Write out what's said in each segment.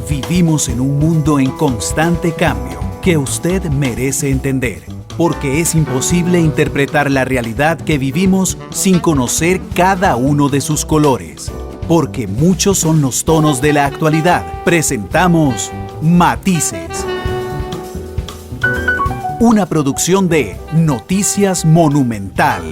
Vivimos en un mundo en constante cambio que usted merece entender, porque es imposible interpretar la realidad que vivimos sin conocer cada uno de sus colores. Porque muchos son los tonos de la actualidad. Presentamos Matices. Una producción de Noticias Monumental.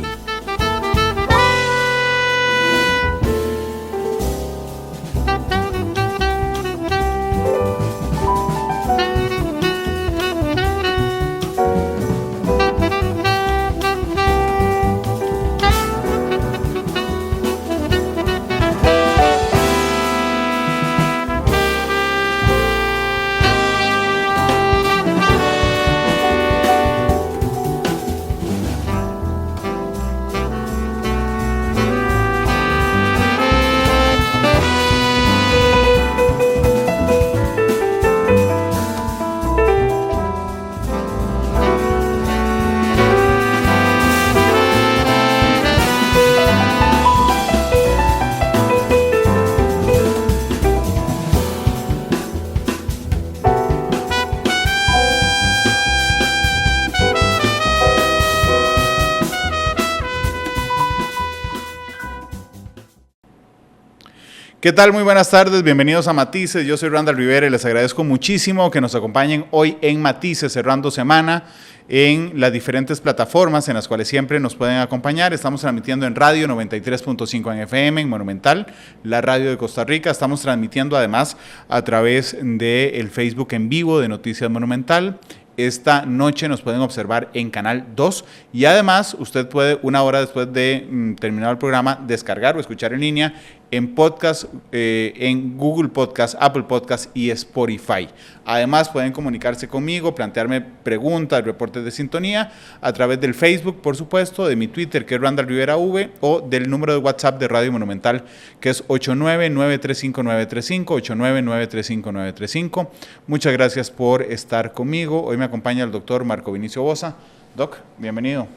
¿Qué tal? Muy buenas tardes, bienvenidos a Matices. Yo soy Randall Rivera y les agradezco muchísimo que nos acompañen hoy en Matices, cerrando semana en las diferentes plataformas en las cuales siempre nos pueden acompañar. Estamos transmitiendo en radio 93.5 en FM, en Monumental, la radio de Costa Rica. Estamos transmitiendo además a través del Facebook en vivo de Noticias Monumental. Esta noche nos pueden observar en Canal 2 y además usted puede, una hora después de terminar el programa, descargar o escuchar en línea en podcast, en Google Podcast, Apple Podcast y Spotify. Además pueden comunicarse conmigo, plantearme preguntas, reportes de sintonía a través del Facebook, por supuesto, de mi Twitter, que es Randall Rivera V, o del número de WhatsApp de Radio Monumental, que es 899-35935, 899-35935. Muchas gracias por estar conmigo. Hoy me acompaña el doctor Marco Vinicio Bosa. Doc, bienvenido.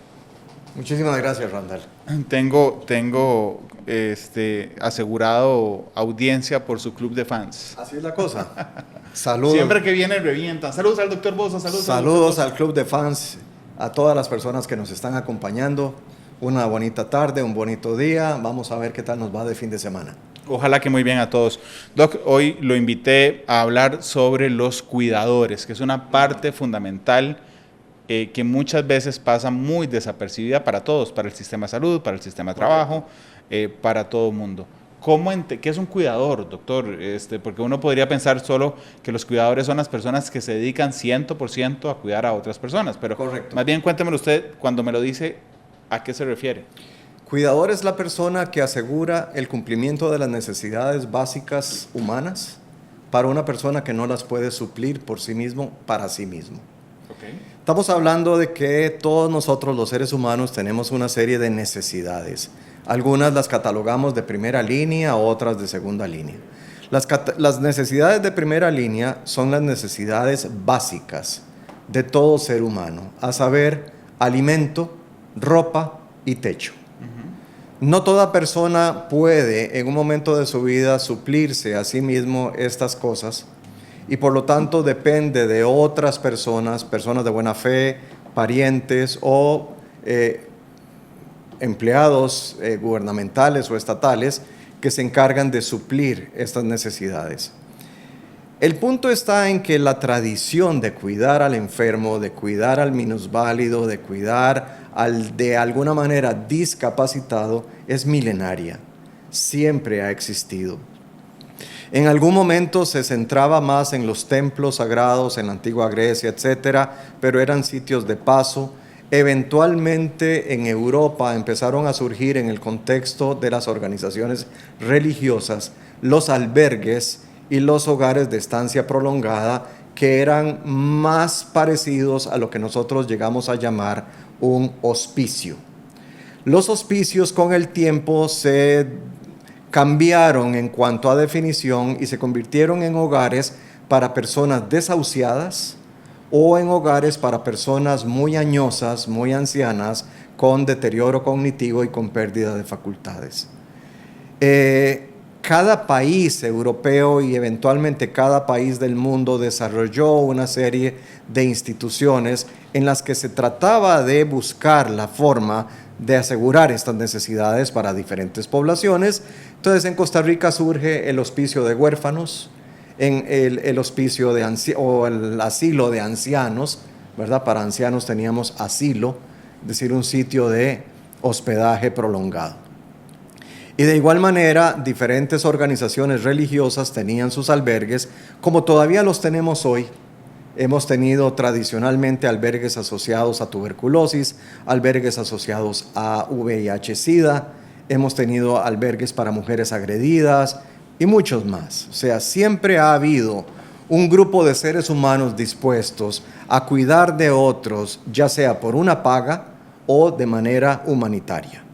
Muchísimas gracias, Randall. Tengo asegurado audiencia por su club de fans. Así es la cosa. Saludos. Siempre que viene revientan. Saludos al doctor Bosa. Saludos al club de fans, a todas las personas que nos están acompañando. Una bonita tarde, un bonito día. Vamos a ver qué tal nos va de fin de semana. Ojalá que muy bien a todos. Doc, hoy lo invité a hablar sobre los cuidadores, que es una parte fundamental que muchas veces pasa muy desapercibida para todos, para el sistema de salud, para el sistema de trabajo, para todo el mundo. ¿Qué es un cuidador, doctor? Porque uno podría pensar solo que los cuidadores son las personas que se dedican 100% a cuidar a otras personas, pero correcto. Más bien cuéntemelo usted, cuando me lo dice, ¿a qué se refiere? Cuidador es la persona que asegura el cumplimiento de las necesidades básicas humanas para una persona que no las puede suplir por sí mismo, para sí mismo. Okay. Estamos hablando de que todos nosotros los seres humanos tenemos una serie de necesidades. Algunas las catalogamos de primera línea, otras de segunda línea. Las necesidades de primera línea son las necesidades básicas de todo ser humano, a saber, alimento, ropa y techo. No toda persona puede en un momento de su vida suplirse a sí mismo estas cosas y por lo tanto depende de otras personas, personas de buena fe, parientes o empleados gubernamentales o estatales que se encargan de suplir estas necesidades. El punto está en que la tradición de cuidar al enfermo, de cuidar al minusválido, de cuidar al de alguna manera discapacitado es milenaria. Siempre ha existido. En algún momento se centraba más en los templos sagrados, en la antigua Grecia, etcétera, pero eran sitios de paso. Eventualmente en Europa empezaron a surgir en el contexto de las organizaciones religiosas los albergues y los hogares de estancia prolongada que eran más parecidos a lo que nosotros llegamos a llamar un hospicio. Los hospicios con el tiempo se cambiaron en cuanto a definición y se convirtieron en hogares para personas desahuciadas o en hogares para personas muy añosas, muy ancianas, con deterioro cognitivo y con pérdida de facultades. cada país europeo y eventualmente cada país del mundo desarrolló una serie de instituciones en las que se trataba de buscar la forma de asegurar estas necesidades para diferentes poblaciones. Entonces en Costa Rica surge el hospicio de huérfanos, en el hospicio de o el asilo de ancianos, ¿verdad? Para ancianos teníamos asilo, es decir, un sitio de hospedaje prolongado. Y de igual manera, diferentes organizaciones religiosas tenían sus albergues, como todavía los tenemos hoy. Hemos tenido tradicionalmente albergues asociados a tuberculosis, albergues asociados a VIH-Sida, hemos tenido albergues para mujeres agredidas y muchos más. O sea, siempre ha habido un grupo de seres humanos dispuestos a cuidar de otros, ya sea por una paga o de manera humanitaria.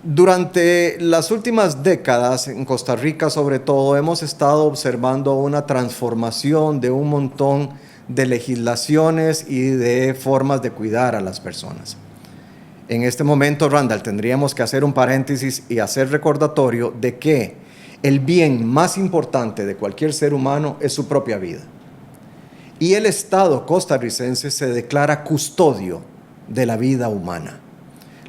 Durante las últimas décadas, en Costa Rica sobre todo, hemos estado observando una transformación de un montón de legislaciones y de formas de cuidar a las personas. En este momento, Randall, tendríamos que hacer un paréntesis y hacer recordatorio de que el bien más importante de cualquier ser humano es su propia vida. Y el Estado costarricense se declara custodio de la vida humana.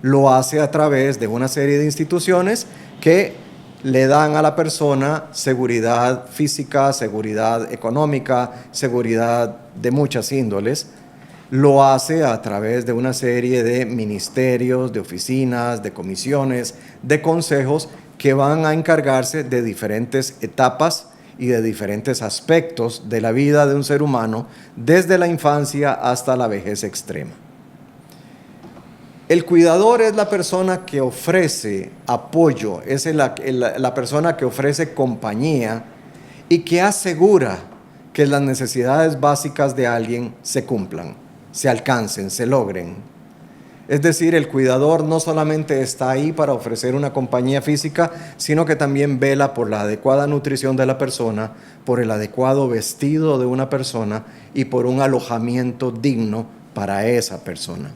Lo hace a través de una serie de instituciones que le dan a la persona seguridad física, seguridad económica, seguridad de muchas índoles. Lo hace a través de una serie de ministerios, de oficinas, de comisiones, de consejos que van a encargarse de diferentes etapas y de diferentes aspectos de la vida de un ser humano, desde la infancia hasta la vejez extrema. El cuidador es la persona que ofrece apoyo, es la persona que ofrece compañía y que asegura que las necesidades básicas de alguien se cumplan, se alcancen, se logren. Es decir, el cuidador no solamente está ahí para ofrecer una compañía física, sino que también vela por la adecuada nutrición de la persona, por el adecuado vestido de una persona y por un alojamiento digno para esa persona.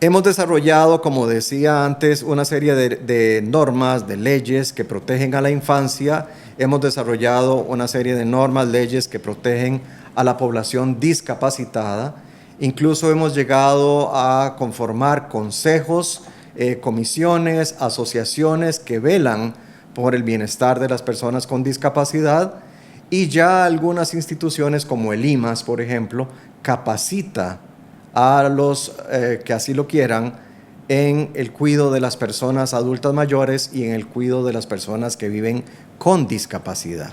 Hemos desarrollado, como decía antes, una serie de normas, de leyes que protegen a la infancia. Hemos desarrollado una serie de normas, leyes que protegen a la población discapacitada. Incluso hemos llegado a conformar consejos, comisiones, asociaciones que velan por el bienestar de las personas con discapacidad. Y ya algunas instituciones como el IMAS, por ejemplo, capacita a los que así lo quieran en el cuidado de las personas adultas mayores y en el cuidado de las personas que viven con discapacidad.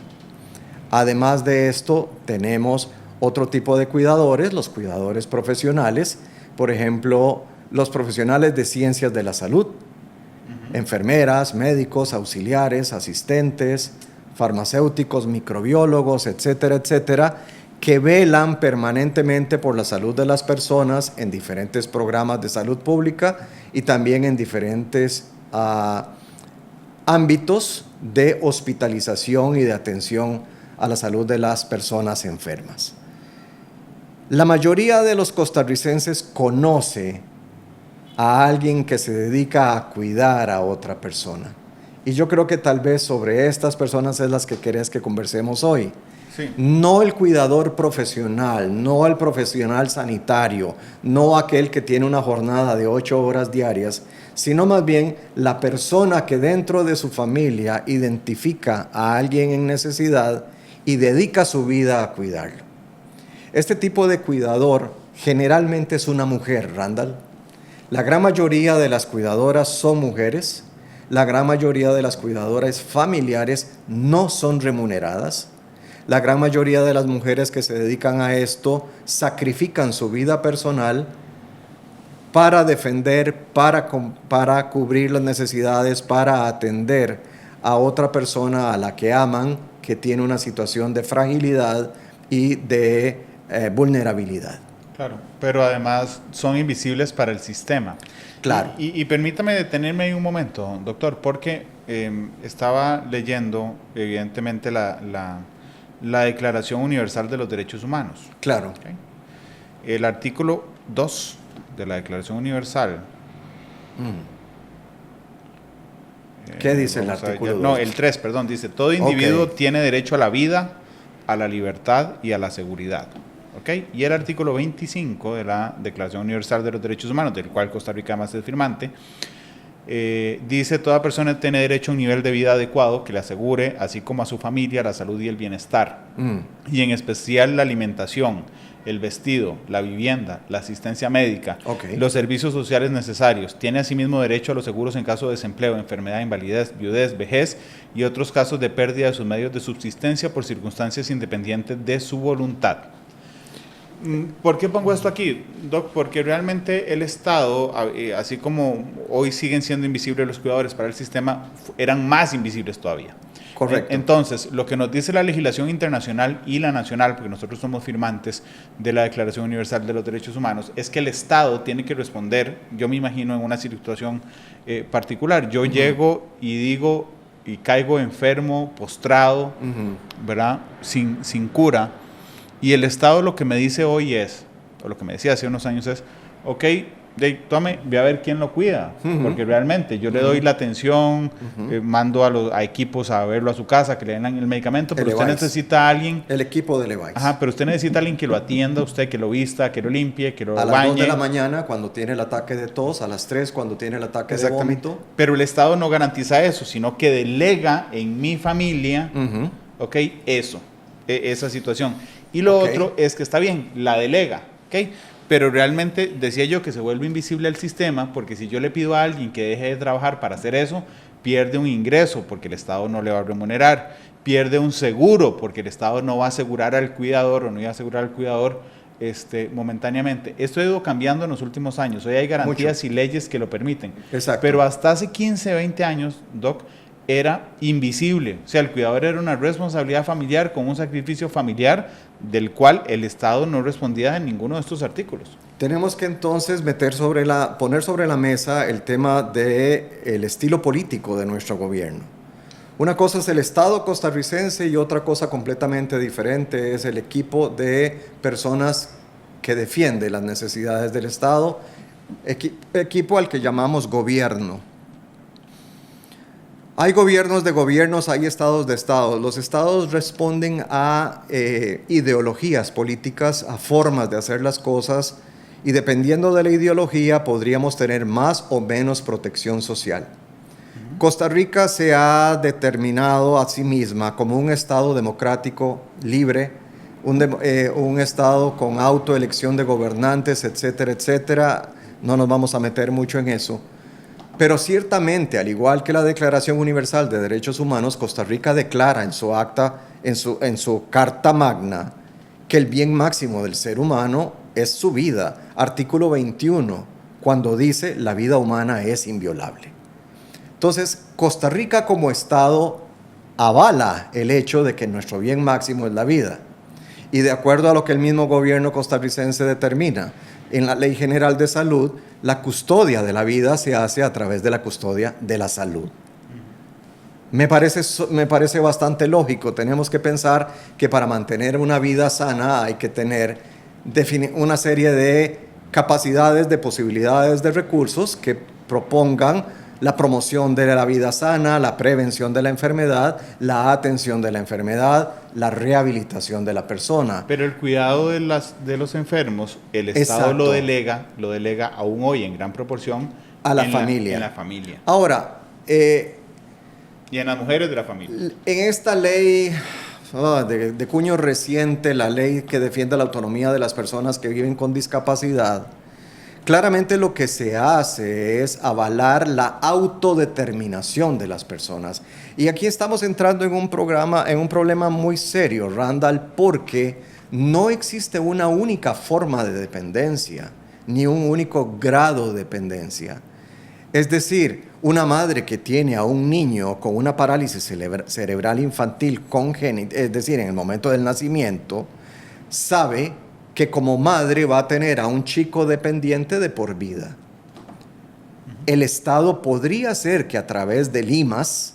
Además de esto, tenemos otro tipo de cuidadores, los cuidadores profesionales, por ejemplo, los profesionales de ciencias de la salud, enfermeras, médicos, auxiliares, asistentes, farmacéuticos, microbiólogos, etcétera, etcétera, que velan permanentemente por la salud de las personas en diferentes programas de salud pública y también en diferentes ámbitos de hospitalización y de atención a la salud de las personas enfermas. La mayoría de los costarricenses conoce a alguien que se dedica a cuidar a otra persona. Y yo creo que tal vez sobre estas personas es las que querés que conversemos hoy. Sí. No el cuidador profesional, no el profesional sanitario, no aquel que tiene una jornada de 8 horas diarias, sino más bien la persona que dentro de su familia identifica a alguien en necesidad y dedica su vida a cuidarlo. Este tipo de cuidador generalmente es una mujer, Randall. La gran mayoría de las cuidadoras son mujeres, la gran mayoría de las cuidadoras familiares no son remuneradas. La gran mayoría de las mujeres que se dedican a esto sacrifican su vida personal para defender, para cubrir las necesidades, para atender a otra persona a la que aman, que tiene una situación de fragilidad y de vulnerabilidad. Claro, pero además son invisibles para el sistema. Claro. Y permítame detenerme ahí un momento, doctor, porque estaba leyendo, evidentemente, la Declaración Universal de los Derechos Humanos. Claro. ¿Okay? El artículo 2 de la Declaración Universal ¿Qué dice el vamos a ver, artículo 2? No, el 3, perdón, dice, todo individuo tiene derecho a la vida, a la libertad y a la seguridad. ¿Ok? Y el artículo 25 de la Declaración Universal de los Derechos Humanos, del cual Costa Rica además es firmante, dice, toda persona tiene derecho a un nivel de vida adecuado que le asegure, así como a su familia, la salud y el bienestar, y en especial la alimentación, el vestido, la vivienda, la asistencia médica, los servicios sociales necesarios. Tiene asimismo derecho a los seguros en caso de desempleo, enfermedad, invalidez, viudez, vejez y otros casos de pérdida de sus medios de subsistencia por circunstancias independientes de su voluntad. ¿Por qué pongo esto aquí, Doc? Porque realmente el Estado, así como hoy siguen siendo invisibles los cuidadores para el sistema, eran más invisibles todavía. Correcto. Entonces, lo que nos dice la legislación internacional y la nacional, porque nosotros somos firmantes de la Declaración Universal de los Derechos Humanos, es que el Estado tiene que responder, yo me imagino en una situación particular, yo llego y digo, y caigo enfermo, postrado, ¿verdad? Sin cura. Y el Estado lo que me dice hoy es, o lo que me decía hace unos años es, ok, tome, ve a ver quién lo cuida, porque realmente yo le doy la atención, mando a equipos a verlo a su casa, que le den el medicamento, pero usted necesita a alguien... El equipo de Levi's. Ajá, pero usted necesita a alguien que lo atienda, usted que lo vista, que lo limpie, que lo bañe. A las 2 de la mañana cuando tiene el ataque de tos, a las 3 cuando tiene el ataque de vómito. Pero el Estado no garantiza eso, sino que delega en mi familia, ok, esa situación. Y lo otro es que está bien, la delega, ¿ok? Pero realmente decía yo que se vuelve invisible el sistema porque si yo le pido a alguien que deje de trabajar para hacer eso, pierde un ingreso porque el Estado no le va a remunerar, pierde un seguro porque el Estado no va a asegurar al cuidador o no iba a asegurar al cuidador momentáneamente. Esto ha ido cambiando en los últimos años, hoy hay garantías y leyes que lo permiten. Exacto. Pero hasta hace 15, 20 años, Doc, era invisible, o sea, el cuidador era una responsabilidad familiar con un sacrificio familiar del cual el Estado no respondía en ninguno de estos artículos. Tenemos que entonces poner sobre la mesa el tema del estilo político de nuestro gobierno. Una cosa es el Estado costarricense y otra cosa completamente diferente es el equipo de personas que defiende las necesidades del Estado, equipo al que llamamos gobierno. Hay gobiernos de gobiernos, hay estados de estados. Los estados responden a ideologías políticas, a formas de hacer las cosas y dependiendo de la ideología podríamos tener más o menos protección social. Costa Rica se ha determinado a sí misma como un estado democrático, libre, un estado con autoelección de gobernantes, etcétera, etcétera. No nos vamos a meter mucho en eso. Pero ciertamente, al igual que la Declaración Universal de Derechos Humanos, Costa Rica declara en su acta, en su Carta Magna, que el bien máximo del ser humano es su vida. Artículo 21, cuando dice la vida humana es inviolable. Entonces, Costa Rica como Estado avala el hecho de que nuestro bien máximo es la vida. Y de acuerdo a lo que el mismo gobierno costarricense determina, en la Ley General de Salud, la custodia de la vida se hace a través de la custodia de la salud. Me parece bastante lógico. Tenemos que pensar que para mantener una vida sana hay que tener una serie de capacidades, de posibilidades, de recursos que propongan la promoción de la vida sana, la prevención de la enfermedad, la atención de la enfermedad, la rehabilitación de la persona. Pero el cuidado de los enfermos, el Estado lo delega aún hoy en gran proporción a la familia. En la familia. Ahora, y en las mujeres de la familia. En esta ley de cuño reciente, la ley que defiende la autonomía de las personas que viven con discapacidad, claramente lo que se hace es avalar la autodeterminación de las personas. Y aquí estamos entrando en un problema muy serio, Randall, porque no existe una única forma de dependencia, ni un único grado de dependencia. Es decir, una madre que tiene a un niño con una parálisis cerebral infantil congénita, es decir, en el momento del nacimiento, sabe que como madre va a tener a un chico dependiente de por vida. El Estado podría ser que a través del IMAS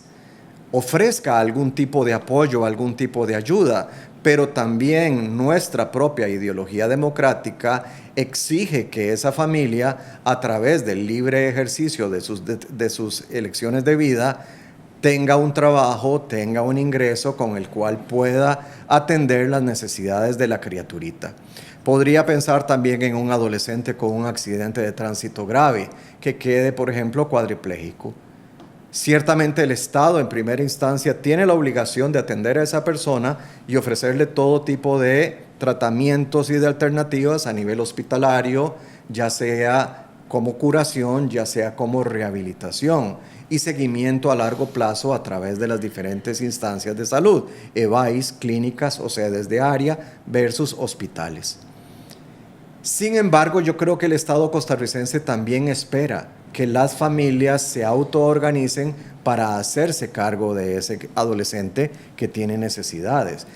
ofrezca algún tipo de apoyo, algún tipo de ayuda, pero también nuestra propia ideología democrática exige que esa familia, a través del libre ejercicio de sus elecciones de vida, tenga un trabajo, tenga un ingreso con el cual pueda atender las necesidades de la criaturita. Podría pensar también en un adolescente con un accidente de tránsito grave, que quede, por ejemplo, cuadripléjico. Ciertamente el Estado en primera instancia tiene la obligación de atender a esa persona y ofrecerle todo tipo de tratamientos y de alternativas a nivel hospitalario, ya sea como curación, ya sea como rehabilitación y seguimiento a largo plazo a través de las diferentes instancias de salud, EVAIS, clínicas o sedes de área versus hospitales. Sin embargo, yo creo que el Estado costarricense también espera que las familias se autoorganicen para hacerse cargo de ese adolescente que tiene necesidades.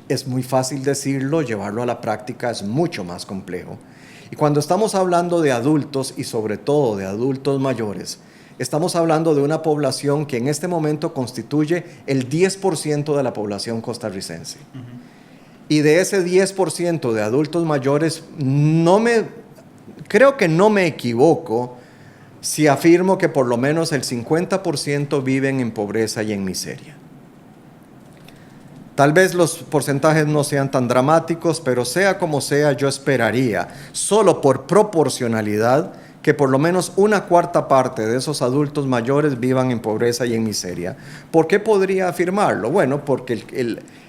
Es muy fácil decirlo, llevarlo a la práctica es mucho más complejo. Y cuando estamos hablando de adultos y sobre todo de adultos mayores, estamos hablando de una población que en este momento constituye el 10% de la población costarricense. Y de ese 10% de adultos mayores, creo que no me equivoco si afirmo que por lo menos el 50% viven en pobreza y en miseria. Tal vez los porcentajes no sean tan dramáticos, pero sea como sea, yo esperaría, solo por proporcionalidad, que por lo menos una cuarta parte de esos adultos mayores vivan en pobreza y en miseria. ¿Por qué podría afirmarlo? Bueno, porque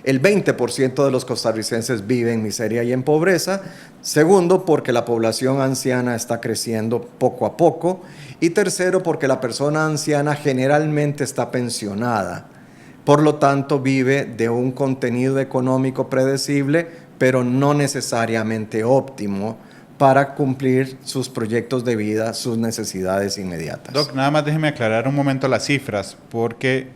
el 20% de los costarricenses vive en miseria y en pobreza. Segundo, porque la población anciana está creciendo poco a poco. Y tercero, porque la persona anciana generalmente está pensionada. Por lo tanto, vive de un contenido económico predecible, pero no necesariamente óptimo para cumplir sus proyectos de vida, sus necesidades inmediatas. Doc, nada más déjeme aclarar un momento las cifras, porque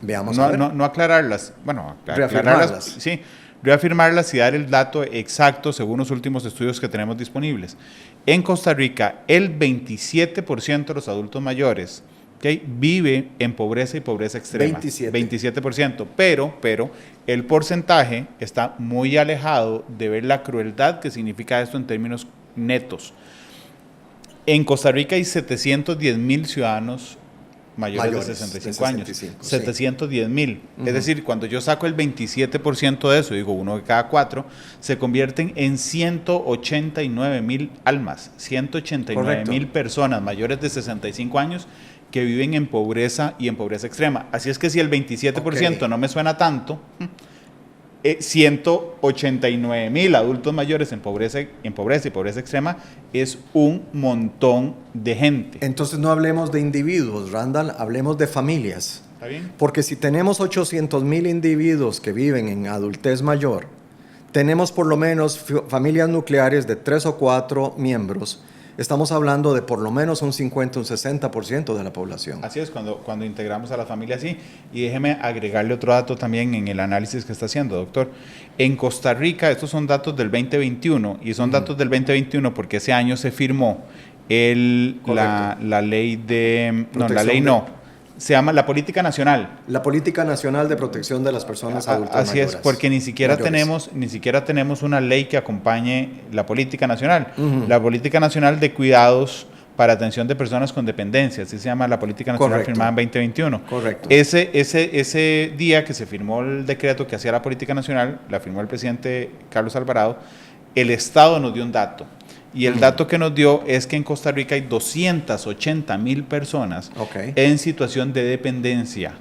no aclararlas, bueno, aclararlas, sí, reafirmarlas y dar el dato exacto según los últimos estudios que tenemos disponibles. En Costa Rica, el 27% de los adultos mayores vive en pobreza y pobreza extrema. 27%. Pero el porcentaje está muy alejado de ver la crueldad que significa esto en términos netos. En Costa Rica hay 710,000 ciudadanos mayores de 65 años. 710,000. Es decir, cuando yo saco el 27% de eso, digo uno de cada 4, se convierten en 189,000 almas, 189,000 personas mayores de 65 años que viven en pobreza y en pobreza extrema. Así es que si el 27% no me suena tanto, 189,000 adultos mayores en pobreza y pobreza extrema es un montón de gente. Entonces no hablemos de individuos, Randall, hablemos de familias. ¿Está bien? Porque si tenemos 800,000 individuos que viven en adultez mayor, tenemos por lo menos familias nucleares de 3 o 4 miembros. Estamos hablando de por lo menos un 50, un 60% de la población. Así es, cuando integramos a la familia así. Y déjeme agregarle otro dato también en el análisis que está haciendo, doctor. En Costa Rica, estos son datos del 2021, y son datos del 2021 porque ese año se firmó la ley de... No, la ley no. Se llama la Política Nacional. La Política Nacional de Protección de las Personas Adultas Mayores. Así es, porque ni siquiera tenemos una ley que acompañe la Política Nacional. La Política Nacional de Cuidados para Atención de Personas con Dependencia, así se llama la Política Nacional firmada en 2021. Correcto. Ese día que se firmó el decreto que hacía la Política Nacional, la firmó el presidente Carlos Alvarado, el Estado nos dio un dato. Y el dato que nos dio es que en Costa Rica hay 280,000 personas en situación de dependencia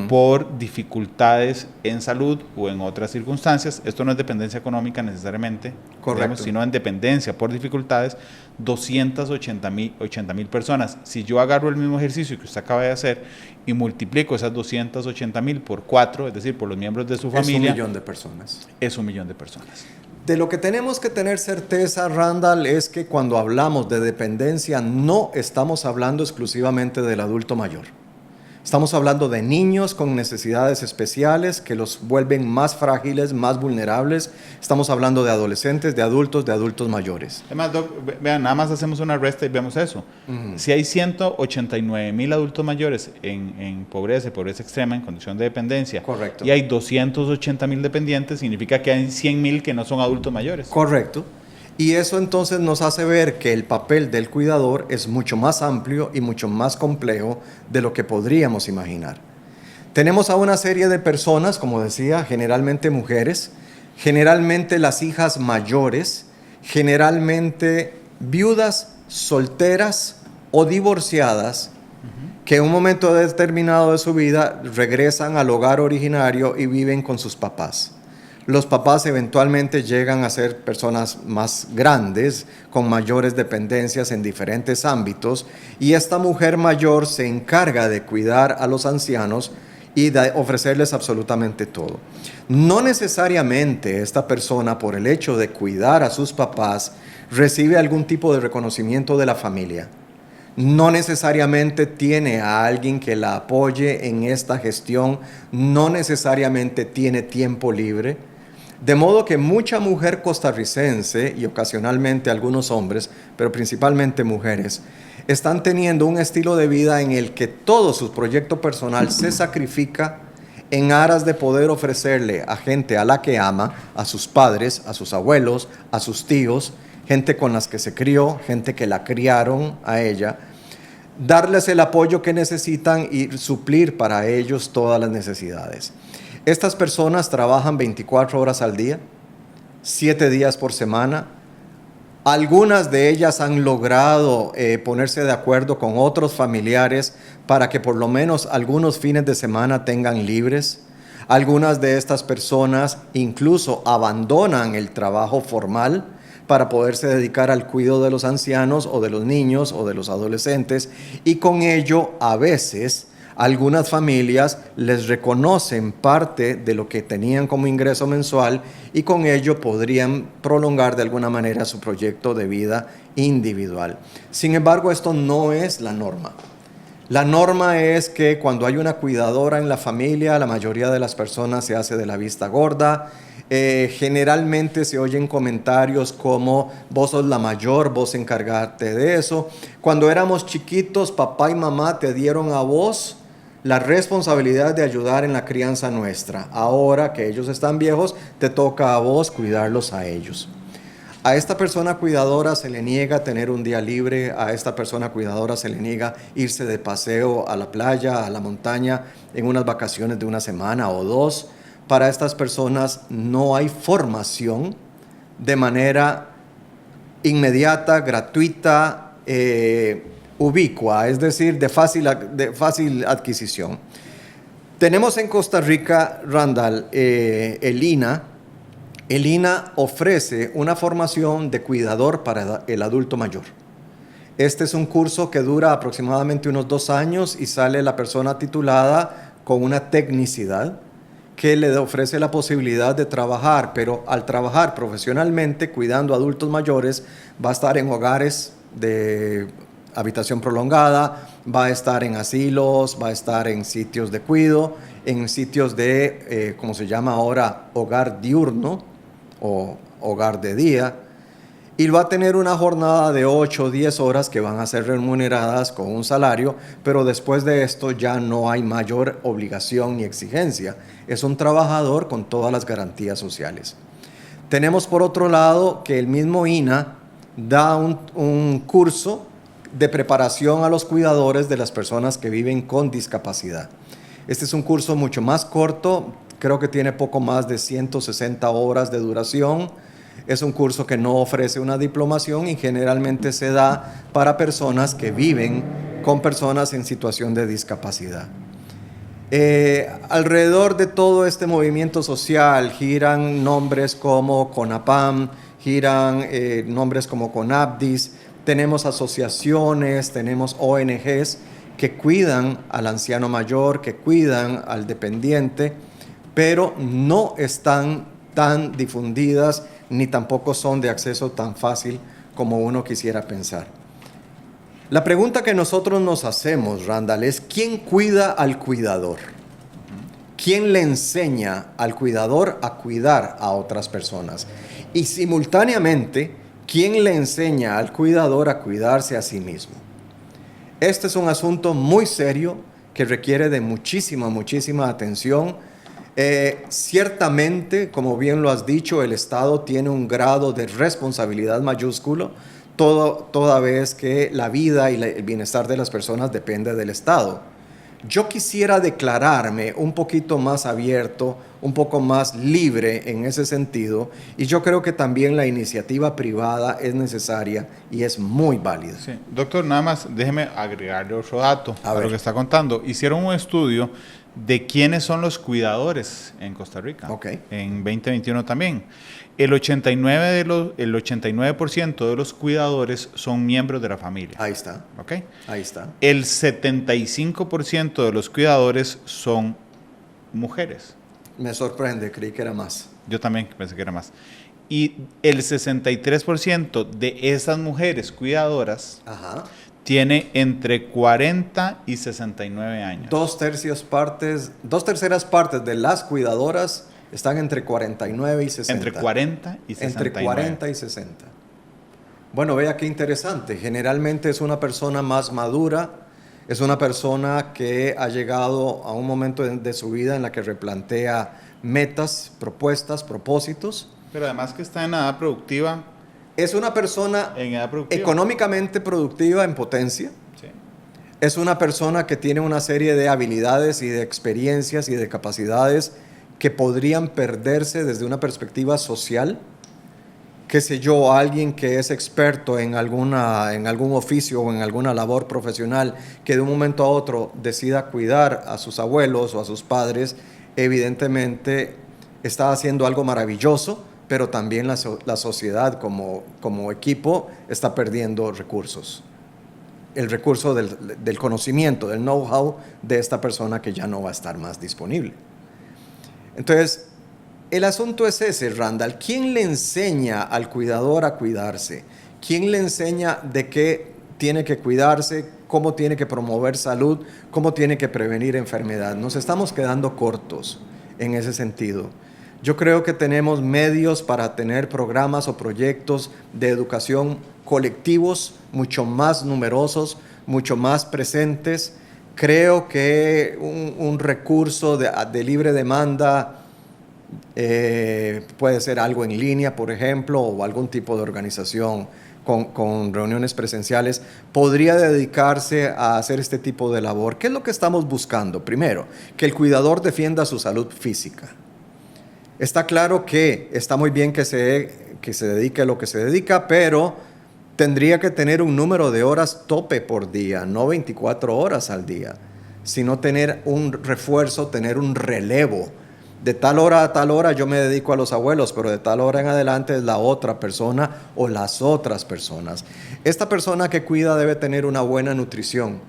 por dificultades en salud o en otras circunstancias. Esto no es dependencia económica necesariamente, digamos, sino en dependencia por dificultades, 280,000 personas. Si yo agarro el mismo ejercicio que usted acaba de hacer y multiplico esas 280,000 por 4, es decir, por los miembros de su familia, 1,000,000 de personas. Es 1,000,000 de personas. De lo que tenemos que tener certeza, Randall, es que cuando hablamos de dependencia no estamos hablando exclusivamente del adulto mayor. Estamos hablando de niños con necesidades especiales que los vuelven más frágiles, más vulnerables. Estamos hablando de adolescentes, de adultos mayores. Además, Doc, vean, nada más hacemos una resta y vemos eso. Si hay 189,000 adultos mayores en pobreza extrema, en condición de dependencia, correcto, y hay 280,000 dependientes, significa que hay 100,000 que no son adultos mayores. Correcto. Y eso entonces nos hace ver que el papel del cuidador es mucho más amplio y mucho más complejo de lo que podríamos imaginar. Tenemos a una serie de personas, como decía, generalmente mujeres, generalmente las hijas mayores, generalmente viudas, solteras o divorciadas, que en un momento determinado de su vida regresan al hogar originario y viven con sus papás. Los papás eventualmente llegan a ser personas más grandes, con mayores dependencias en diferentes ámbitos, y esta mujer mayor se encarga de cuidar a los ancianos y de ofrecerles absolutamente todo. No necesariamente esta persona, por el hecho de cuidar a sus papás, recibe algún tipo de reconocimiento de la familia. No necesariamente tiene a alguien que la apoye en esta gestión, no necesariamente tiene tiempo libre. De modo que mucha mujer costarricense, y ocasionalmente algunos hombres, pero principalmente mujeres, están teniendo un estilo de vida en el que todo su proyecto personal se sacrifica en aras de poder ofrecerle a gente a la que ama, a sus padres, a sus abuelos, a sus tíos, gente con las que se crió, gente que la criaron a ella, darles el apoyo que necesitan y suplir para ellos todas las necesidades. Estas personas trabajan 24 horas al día, 7 días por semana. Algunas de ellas han logrado ponerse de acuerdo con otros familiares para que por lo menos algunos fines de semana tengan libres. Algunas de estas personas incluso abandonan el trabajo formal para poderse dedicar al cuidado de los ancianos o de los niños o de los adolescentes, y con ello a veces algunas familias les reconocen parte de lo que tenían como ingreso mensual y con ello podrían prolongar de alguna manera su proyecto de vida individual. Sin embargo, esto no es la norma. La norma es que cuando hay una cuidadora en la familia, la mayoría de las personas se hace de la vista gorda. Generalmente se oyen comentarios como: vos sos la mayor, vos encargarte de eso. Cuando éramos chiquitos, papá y mamá te dieron a vos la responsabilidad de ayudar en la crianza nuestra. Ahora que ellos están viejos, te toca a vos cuidarlos a ellos. A esta persona cuidadora se le niega tener un día libre, a esta persona cuidadora se le niega irse de paseo a la playa, a la montaña, en unas vacaciones de una semana o dos. Para estas personas no hay formación de manera inmediata, gratuita, ubicua, es decir, de fácil adquisición. Tenemos en Costa Rica, Randall, el INA. El INA ofrece una formación de cuidador para el adulto mayor. Este es un curso que dura aproximadamente unos 2 años y sale la persona titulada con una tecnicidad que le ofrece la posibilidad de trabajar, pero al trabajar profesionalmente cuidando a adultos mayores, va a estar en hogares de habitación prolongada, va a estar en asilos, va a estar en sitios de cuidado, en sitios de, como se llama ahora, hogar diurno o hogar de día, y va a tener una jornada de 8 o 10 horas que van a ser remuneradas con un salario, pero después de esto ya no hay mayor obligación ni exigencia. Es un trabajador con todas las garantías sociales. Tenemos por otro lado que el mismo INA da un curso de preparación a los cuidadores de las personas que viven con discapacidad. Este es un curso mucho más corto, creo que tiene poco más de 160 horas de duración. Es un curso que no ofrece una diplomación y generalmente se da para personas que viven con personas en situación de discapacidad. Alrededor de todo este movimiento social giran nombres como CONAPAM, giran nombres como CONAPDIS, tenemos asociaciones, tenemos ONGs que cuidan al anciano mayor, que cuidan al dependiente, pero no están tan difundidas ni tampoco son de acceso tan fácil como uno quisiera pensar. La pregunta que nosotros nos hacemos, Randall, es ¿quién cuida al cuidador? ¿Quién le enseña al cuidador a cuidar a otras personas? Y simultáneamente, ¿quién le enseña al cuidador a cuidarse a sí mismo? Este es un asunto muy serio que requiere de muchísima atención. Ciertamente, como bien lo has dicho, el Estado tiene un grado de responsabilidad mayúsculo, toda vez que la vida y el bienestar de las personas depende del Estado. Yo quisiera declararme un poquito más abierto, un poco más libre en ese sentido, y yo creo que también la iniciativa privada es necesaria y es muy válida. Sí. Doctor, nada más déjeme agregarle otro dato a ver. lo que está contando. Hicieron un estudio de quiénes son los cuidadores en Costa Rica, en 2021 también. El 89% de los cuidadores son miembros de la familia. Ahí está. ¿Okay? Ahí está. El 75% de los cuidadores son mujeres. Me sorprende, creí que era más. Yo también pensé que era más. Y el 63% de esas mujeres cuidadoras tiene entre 40 y 69 años. Dos terceras partes de las cuidadoras están entre 49 y 60. Entre 40 y 69. Entre 40 y 60. Bueno, vea qué interesante. Generalmente es una persona más madura, es una persona que ha llegado a un momento de su vida en la que replantea metas, propuestas, propósitos. Pero además que está en edad productiva. Es una persona económicamente productiva en potencia. Sí. Es una persona que tiene una serie de habilidades y de experiencias y de capacidades que podrían perderse desde una perspectiva social. Qué sé yo, alguien que es experto en algún oficio o en alguna labor profesional, que de un momento a otro decida cuidar a sus abuelos o a sus padres, evidentemente está haciendo algo maravilloso, pero también la sociedad como equipo está perdiendo recursos. El recurso del conocimiento, del know-how de esta persona que ya no va a estar más disponible. Entonces, el asunto es ese, Randall. ¿Quién le enseña al cuidador a cuidarse? ¿Quién le enseña de qué tiene que cuidarse? ¿Cómo tiene que promover salud? ¿Cómo tiene que prevenir enfermedad? Nos estamos quedando cortos en ese sentido. Yo creo que tenemos medios para tener programas o proyectos de educación colectivos mucho más numerosos, mucho más presentes. Creo que un recurso de libre demanda puede ser algo en línea, por ejemplo, o algún tipo de organización con reuniones presenciales, podría dedicarse a hacer este tipo de labor. ¿Qué es lo que estamos buscando? Primero, que el cuidador defienda su salud física. Está claro que está muy bien que se dedique a lo que se dedica, pero tendría que tener un número de horas tope por día, no 24 horas al día, sino tener un refuerzo, tener un relevo. De tal hora a tal hora yo me dedico a los abuelos, pero de tal hora en adelante es la otra persona o las otras personas. Esta persona que cuida debe tener una buena nutrición,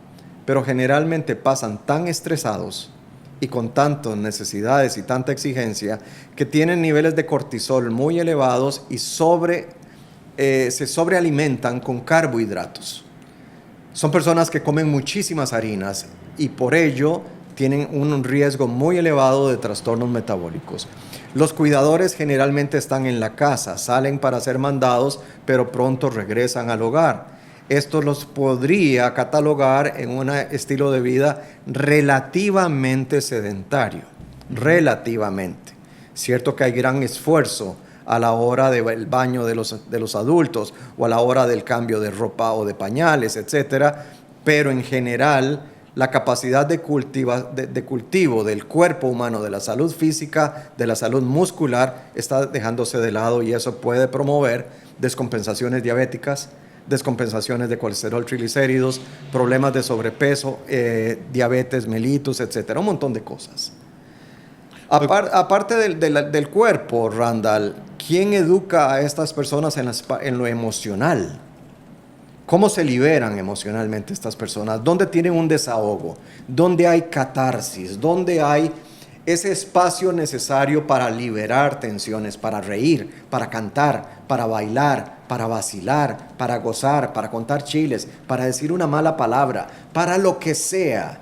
pero generalmente pasan tan estresados y con tantas necesidades y tanta exigencia que tienen niveles de cortisol muy elevados y se sobrealimentan con carbohidratos. Son personas que comen muchísimas harinas y por ello tienen un riesgo muy elevado de trastornos metabólicos. Los cuidadores generalmente están en la casa, salen para ser mandados, pero pronto regresan al hogar. Esto los podría catalogar en un estilo de vida relativamente sedentario, relativamente. Cierto que hay gran esfuerzo a la hora del baño de los adultos o a la hora del cambio de ropa o de pañales, etcétera, pero en general la capacidad de cultivo del cuerpo humano, de la salud física, de la salud muscular, está dejándose de lado y eso puede promover descompensaciones diabéticas, descompensaciones de colesterol, triglicéridos, problemas de sobrepeso, diabetes mellitus, etcétera, un montón de cosas. Aparte del cuerpo, Randall, ¿quién educa a estas personas en lo emocional? ¿Cómo se liberan emocionalmente estas personas? ¿Dónde tienen un desahogo? ¿Dónde hay catarsis? ¿Dónde hay ese espacio necesario para liberar tensiones, para reír, para cantar, para bailar, para vacilar, para gozar, para contar chiles, para decir una mala palabra, para lo que sea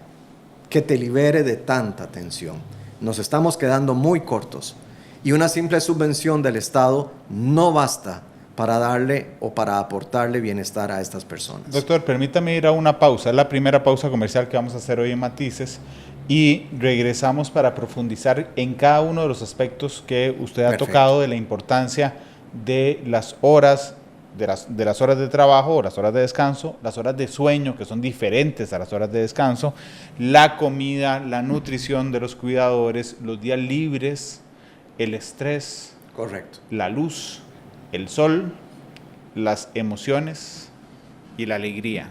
que te libere de tanta tensión? Nos estamos quedando muy cortos y una simple subvención del Estado no basta para darle o para aportarle bienestar a estas personas. Doctor, permítame ir a una pausa. Es la primera pausa comercial que vamos a hacer hoy en Matices y regresamos para profundizar en cada uno de los aspectos que usted ha tocado de la importancia de las horas de las horas de trabajo o las horas de descanso, las horas de sueño, que son diferentes a las horas de descanso, la comida, la nutrición de los cuidadores, los días libres, el estrés, Correcto. la luz, el sol, las emociones y la alegría.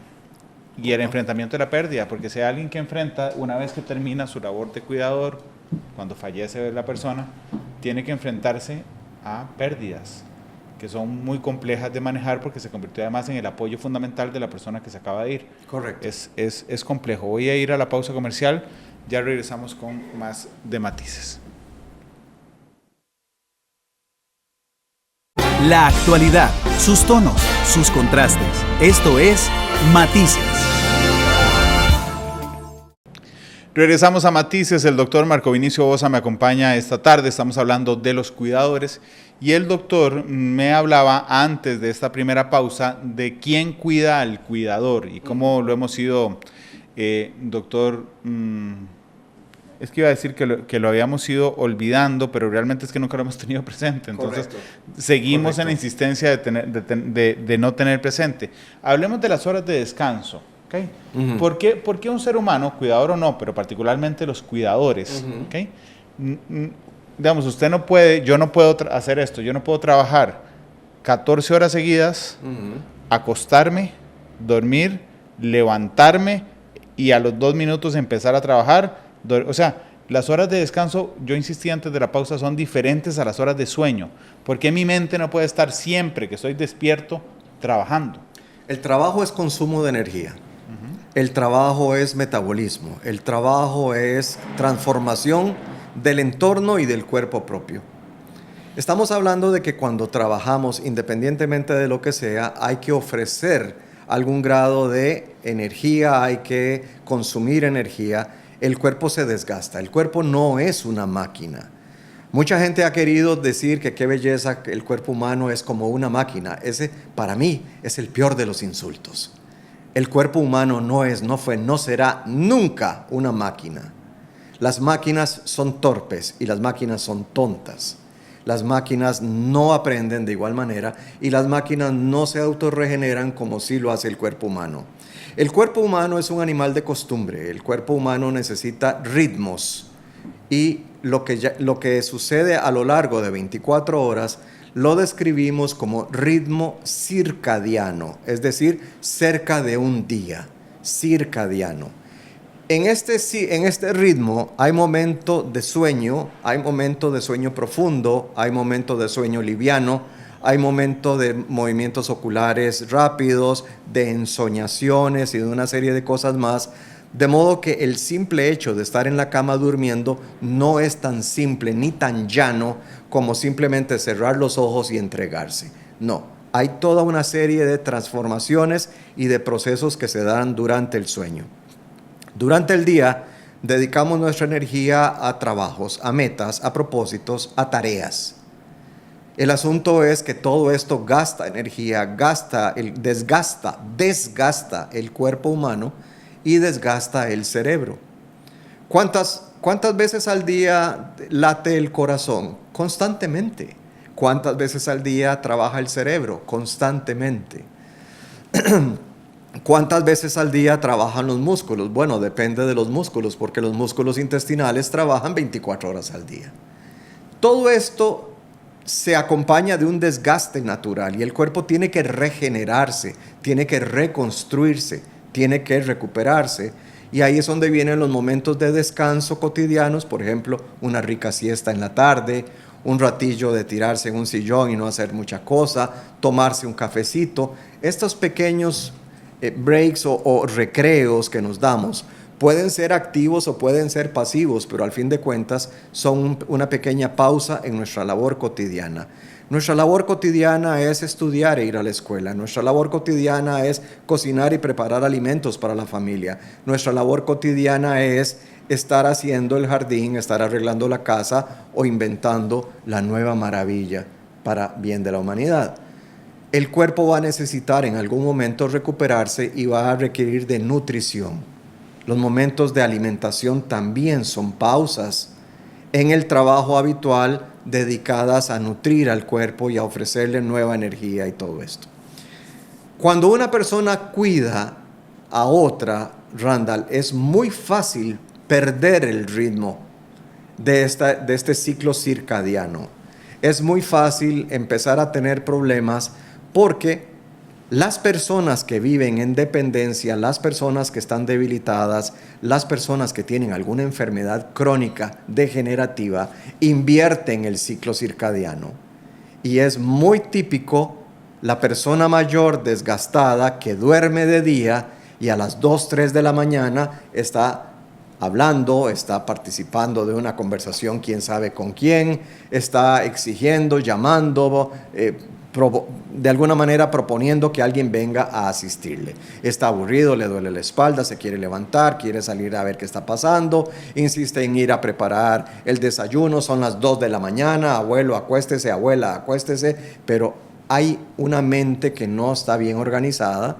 Y el enfrentamiento de la pérdida, porque si hay alguien que enfrenta, una vez que termina su labor de cuidador, cuando fallece la persona, tiene que enfrentarse a pérdidas, que son muy complejas de manejar porque se convirtió además en el apoyo fundamental de la persona que se acaba de ir. Correcto. Es complejo. Voy a ir a la pausa comercial, ya regresamos con más de Matices. La actualidad, sus tonos, sus contrastes. Esto es Matices. Regresamos a Matices. El doctor Marco Vinicio Boza me acompaña esta tarde. Estamos hablando de los cuidadores y el doctor me hablaba antes de esta primera pausa de quién cuida al cuidador y cómo lo hemos ido, doctor, es que iba a decir que lo habíamos ido olvidando, pero realmente es que nunca lo hemos tenido presente. Entonces, seguimos en la insistencia de no tener presente. Hablemos de las horas de descanso. ¿Okay? ¿Por qué un ser humano, cuidador o no, pero particularmente los cuidadores, ¿okay? Digamos, usted no puede, yo no puedo hacer esto, yo no puedo trabajar 14 horas seguidas, acostarme, dormir, levantarme y a los 2 minutos empezar a trabajar? O sea, las horas de descanso, yo insistí antes de la pausa, son diferentes a las horas de sueño. ¿Por qué mi mente no puede estar siempre que estoy despierto trabajando? El trabajo es consumo de energía. El trabajo es metabolismo. El trabajo es transformación del entorno y del cuerpo propio. Estamos hablando de que cuando trabajamos, independientemente de lo que sea, hay que ofrecer algún grado de energía, hay que consumir energía. El cuerpo se desgasta. El cuerpo no es una máquina. Mucha gente ha querido decir que qué belleza, que el cuerpo humano es como una máquina. Ese, para mí, es el peor de los insultos. El cuerpo humano no fue, no será nunca una máquina. Las máquinas son torpes y las máquinas son tontas. Las máquinas no aprenden de igual manera y las máquinas no se autorregeneran como sí lo hace el cuerpo humano. El cuerpo humano es un animal de costumbre. El cuerpo humano necesita ritmos y lo que sucede a lo largo de 24 horas lo describimos como ritmo circadiano, es decir, cerca de un día, circadiano. En este ritmo hay momentos de sueño, hay momentos de sueño profundo, hay momentos de sueño liviano, hay momentos de movimientos oculares rápidos, de ensoñaciones y de una serie de cosas más. De modo que el simple hecho de estar en la cama durmiendo no es tan simple ni tan llano como simplemente cerrar los ojos y entregarse. No, hay toda una serie de transformaciones y de procesos que se dan durante el sueño. Durante el día dedicamos nuestra energía a trabajos, a metas, a propósitos, a tareas. El asunto es que todo esto gasta energía, desgasta el cuerpo humano y desgasta el cerebro. ¿Cuántas veces al día late el corazón? Constantemente. ¿Cuántas veces al día trabaja el cerebro? Constantemente. ¿Cuántas veces al día trabajan los músculos? Bueno, depende de los músculos, porque los músculos intestinales trabajan 24 horas al día. Todo esto se acompaña de un desgaste natural y el cuerpo tiene que regenerarse, tiene que reconstruirse, tiene que recuperarse. Y ahí es donde vienen los momentos de descanso cotidianos, por ejemplo, una rica siesta en la tarde, un ratillo de tirarse en un sillón y no hacer mucha cosa, tomarse un cafecito. Estos pequeños breaks o recreos que nos damos pueden ser activos o pueden ser pasivos, pero al fin de cuentas son una pequeña pausa en nuestra labor cotidiana. Nuestra labor cotidiana es estudiar e ir a la escuela. Nuestra labor cotidiana es cocinar y preparar alimentos para la familia. Nuestra labor cotidiana es estar haciendo el jardín, estar arreglando la casa o inventando la nueva maravilla para bien de la humanidad. El cuerpo va a necesitar en algún momento recuperarse y va a requerir de nutrición. Los momentos de alimentación también son pausas en el trabajo habitual dedicadas a nutrir al cuerpo y a ofrecerle nueva energía y todo esto. Cuando una persona cuida a otra, Randall, es muy fácil perder el ritmo de este ciclo circadiano. Es muy fácil empezar a tener problemas porque las personas que viven en dependencia, las personas que están debilitadas, las personas que tienen alguna enfermedad crónica degenerativa, invierten el ciclo circadiano. Y es muy típico la persona mayor desgastada que duerme de día y a las 2, 3 de la mañana está hablando, está participando de una conversación, quién sabe con quién, está exigiendo, llamando, de alguna manera proponiendo que alguien venga a asistirle. Está aburrido, le duele la espalda, se quiere levantar, quiere salir a ver qué está pasando, insiste en ir a preparar el desayuno, son las 2 de la mañana, abuelo, acuéstese, abuela, acuéstese, pero hay una mente que no está bien organizada,